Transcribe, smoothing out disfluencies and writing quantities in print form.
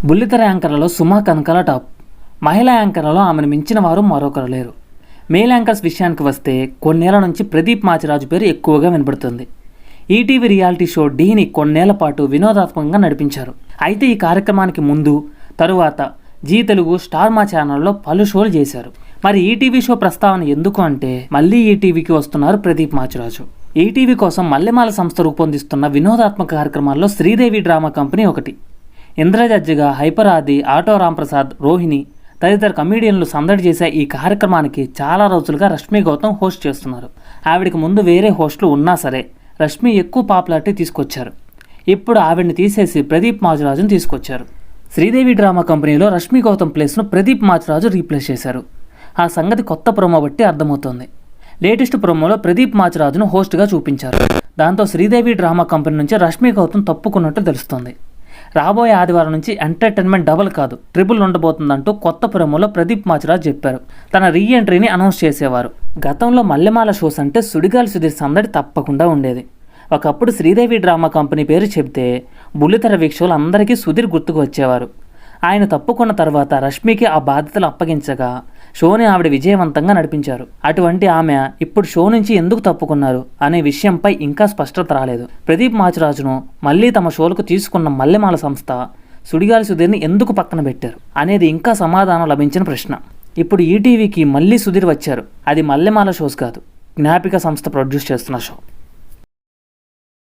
బుల్లితెర యాంకర్లలో సుమా కనకాల టాప్. మహిళా యాంకర్లలో ఆమెను మించిన వారు మరొకరు లేరు. మేల్ యాంకర్స్ విషయానికి వస్తే కొన్నేళ్ల నుంచి ప్రదీప్ మాచిరాజు పేరు ఎక్కువగా వినబడుతుంది. ఈటీవీ రియాలిటీ షో డీని కొన్నేళ్ల పాటు వినోదాత్మకంగా నడిపించారు. అయితే ఈ కార్యక్రమానికి ముందు తరువాత జీ తెలుగు, స్టార్ మా ఛానల్లో పలు షోలు చేశారు. మరి ఈటీవీ షో ప్రస్తావన ఎందుకు అంటే మళ్ళీ ఈటీవీకి వస్తున్నారు ప్రదీప్ మాచిరాజు. ఈటీవీ కోసం మల్లెమాల సంస్థ రూపొందిస్తున్న వినోదాత్మక కార్యక్రమాల్లో శ్రీదేవి డ్రామా కంపెనీ ఒకటి. ఇంద్రజడ్జిగా హైపర్ ఆది, ఆటో రాంప్రసాద్, రోహిణి తదితర కమీడియన్లు సందడి చేసే ఈ కార్యక్రమానికి చాలా రోజులుగా రష్మి గౌతమ్ హోస్ట్ చేస్తున్నారు. ఆవిడకి ముందు వేరే హోస్టులు ఉన్నా సరే రష్మి ఎక్కువ పాపులారిటీ తీసుకొచ్చారు. ఇప్పుడు ఆవిడని తీసేసి ప్రదీప్ మాచిరాజును తీసుకొచ్చారు. శ్రీదేవి డ్రామా కంపెనీలో రష్మి గౌతమ్ ప్లేస్ను ప్రదీప్ మాచిరాజు రీప్లేస్ చేశారు. ఆ సంగతి కొత్త ప్రోమో బట్టి అర్థమవుతోంది. లేటెస్ట్ ప్రోమోలో ప్రదీప్ మాచిరాజును హోస్ట్గా చూపించారు. దాంతో శ్రీదేవి డ్రామా కంపెనీ నుంచి రష్మి గౌతమ్ తప్పుకున్నట్టు తెలుస్తోంది. రాబోయే ఆదివారం నుంచి ఎంటర్టైన్మెంట్ డబుల్ కాదు, ట్రిపుల్ ఉండబోతుందంటూ కొత్త ప్రోమోలో ప్రదీప్ మాచిరాజు చెప్పారు. తన రీఎంట్రీని అనౌన్స్ చేసేవారు. గతంలో మల్లెమాల షోస్ అంటే సుడిగాలి సుధీర్ సందడి తప్పకుండా ఉండేది. ఒకప్పుడు శ్రీదేవి డ్రామా కంపెనీ పేరు చెబితే బుల్లితెర వీక్షకులు అందరికీ సుధీర్ గుర్తుకు వచ్చేవారు. ఆయన తప్పుకున్న తర్వాత రష్మికి ఆ బాధ్యతలు అప్పగించగా షోని ఆవిడ విజయవంతంగా నడిపించారు. అటువంటి ఆమె ఇప్పుడు షో నుంచి ఎందుకు తప్పుకున్నారు అనే విషయంపై ఇంకా స్పష్టత రాలేదు. ప్రదీప్ మాచిరాజును మళ్ళీ తమ షోలకు తీసుకున్న మల్లెమాల సంస్థ సుడిగాలి సుధీర్ని ఎందుకు పక్కన పెట్టారు అనేది ఇంకా సమాధానం లభించిన ప్రశ్న. ఇప్పుడు ఈటీవీకి మళ్ళీ సుధీర్ వచ్చారు. అది మల్లెమాల షోస్ కాదు, జ్ఞాపిక సంస్థ ప్రొడ్యూస్ చేస్తున్న షో.